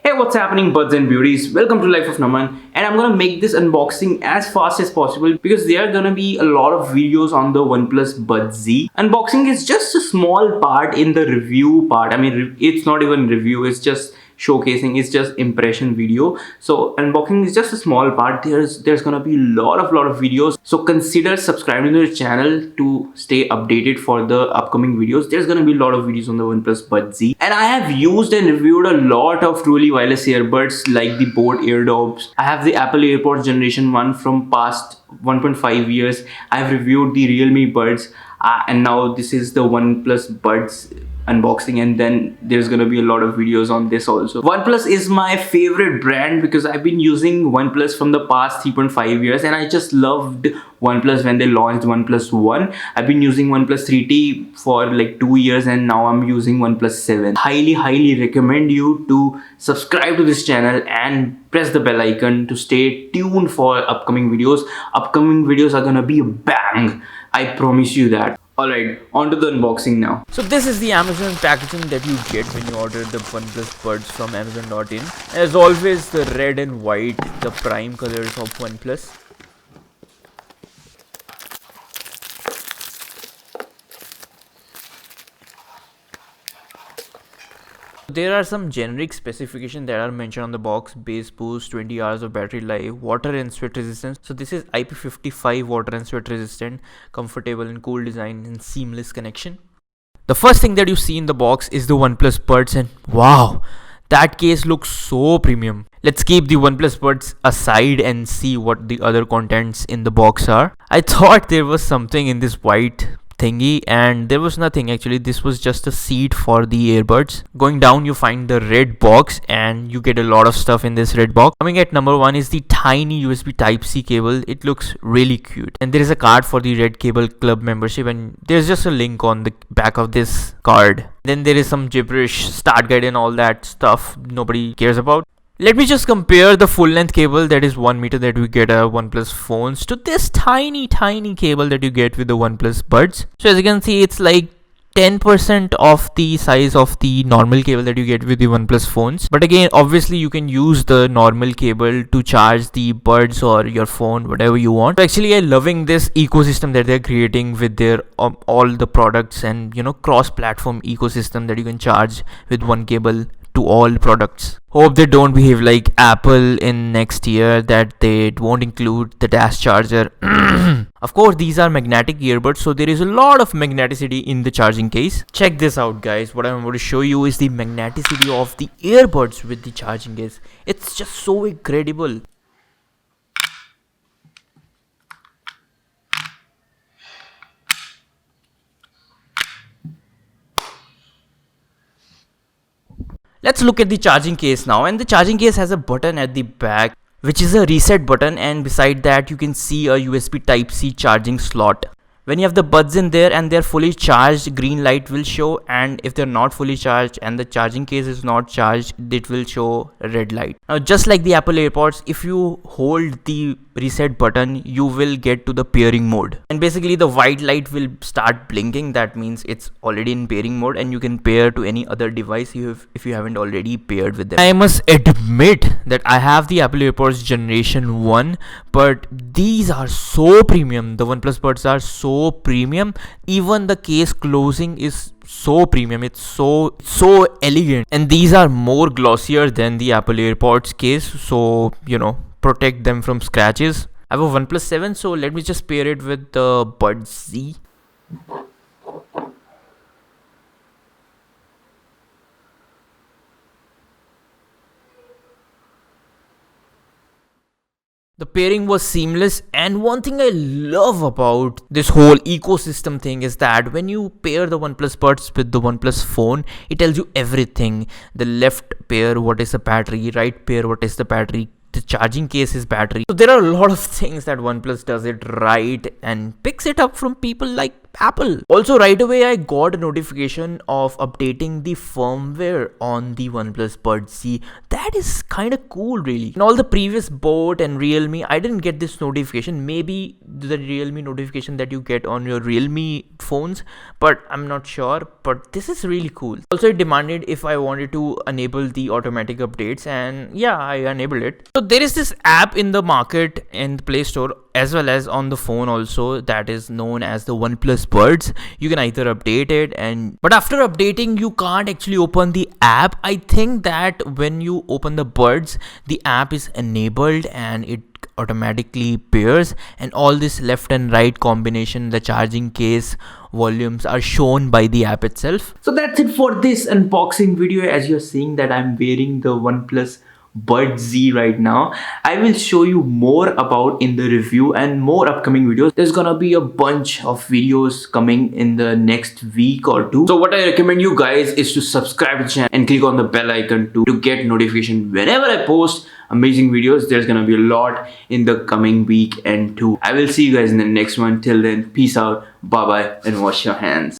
Hey, what's happening, buds and beauties? Welcome to Life of Naman, and I'm gonna make this unboxing as fast as possible because there are gonna be a lot of videos on the OnePlus Buds Z. Unboxing is just a small part in the review part. I mean, it's not even review, it's just showcasing, it's just impression video. So unboxing is just a small part. There's gonna be a lot of videos, so consider subscribing to the channel to stay updated for the upcoming videos. There's gonna be a lot of videos on the OnePlus Buds Z, and I have used and reviewed a lot of truly wireless earbuds like the Boat AirDops. I have the Apple AirPods Generation 1 from past 1.5 years. I've reviewed the Realme Buds, and now this is the OnePlus Buds unboxing, and then there's gonna be a lot of videos on this also. OnePlus is my favorite brand because I've been using OnePlus from the past 3.5 years, and I just loved OnePlus when they launched OnePlus One. I've been using OnePlus 3T for like 2 years, and now I'm using OnePlus 7. Highly recommend you to subscribe to this channel and press the bell icon to stay tuned for upcoming videos. Upcoming videos are gonna be a bang, I promise you that. Alright, on to the unboxing now. So this is the Amazon packaging that you get when you order the OnePlus Buds from Amazon.in. As always, the red and white, the prime colors of OnePlus. There are some generic specifications that are mentioned on the box: base boost, 20 hours of battery life, water and sweat resistance. So this is IP55 water and sweat resistant, comfortable and cool design, and seamless connection. The first thing that you see in the box is the OnePlus Buds, and wow, that case looks so premium. Let's keep the OnePlus Buds aside and see what the other contents in the box are. I thought there was something in this white thingy, and there was nothing. Actually, this was just a seat for the earbuds. Going down, you find the red box, and you get a lot of stuff in this red box. Coming at number 1 is the tiny USB Type-C cable. It looks really cute, and there is a card for the Red Cable Club membership, and there's just a link on the back of this card. Then there is some gibberish start guide and all that stuff nobody cares about. Let me just compare the full length cable, that is 1 meter, that we get a OnePlus phones, to this tiny cable that you get with the OnePlus Buds. So as you can see, it's like 10% of the size of the normal cable that you get with the OnePlus phones. But again, obviously you can use the normal cable to charge the Buds or your phone, whatever you want. So actually, I'm loving this ecosystem that they're creating with their all the products, and cross-platform ecosystem that you can charge with one cable to all products. Hope they don't behave like Apple in next year, that they won't include the dash charger. Of course, these are magnetic earbuds, so there is a lot of magneticity in the charging case. Check this out, guys. What I'm going to show you is the magneticity of the earbuds with the charging case. It's just so incredible. Let's look at the charging case now, and the charging case has a button at the back, which is a reset button, and beside that you can see a USB Type-C charging slot. When you have the Buds in there and they're fully charged, green light will show, and if they're not fully charged and the charging case is not charged, it will show a red light. Now, just like the Apple AirPods, if you hold the reset button, you will get to the pairing mode, and basically the white light will start blinking. That means it's already in pairing mode, and you can pair to any other device if you haven't already paired with them. I must admit that I have the Apple AirPods Generation 1, but these are so premium. The OnePlus Buds are so premium. Even the case closing is so premium. It's so elegant, and these are more glossier than the Apple AirPods case, so protect them from scratches. I have a OnePlus 7, so let me just pair it with the Buds Z. The pairing was seamless, and one thing I love about this whole ecosystem thing is that when you pair the OnePlus Buds with the OnePlus phone, it tells you everything. The left pair, what is the battery, right pair, what is the battery, the charging case is battery. So there are a lot of things that OnePlus does it right and picks it up from people like Apple. Also, right away I got a notification of updating the firmware on the OnePlus Buds Z. That is kind of cool, really. In all the previous Boat and Realme, I didn't get this notification. Maybe the Realme notification that you get on your Realme phones, but I'm not sure. But this is really cool. Also, it demanded if I wanted to enable the automatic updates, and yeah, I enabled it. So there is this app in the market in the Play Store as well as on the phone also, that is known as the OnePlus Buds. You can either update it, but after updating you can't actually open the app. I think that when you open the Buds, the app is enabled and it automatically pairs, and all this left and right combination, the charging case, volumes are shown by the app itself. So that's it for this unboxing video. As you're seeing that I'm wearing the OnePlus Buds Z right now. I will show you more about in the review and more upcoming videos. There's gonna be a bunch of videos coming in the next week or two. So what I recommend you guys is to subscribe to the channel and click on the bell icon to get notification whenever I post amazing videos. There's gonna be a lot in the coming week and two. I will see you guys in the next one. Till then, peace out, bye bye, and wash your hands.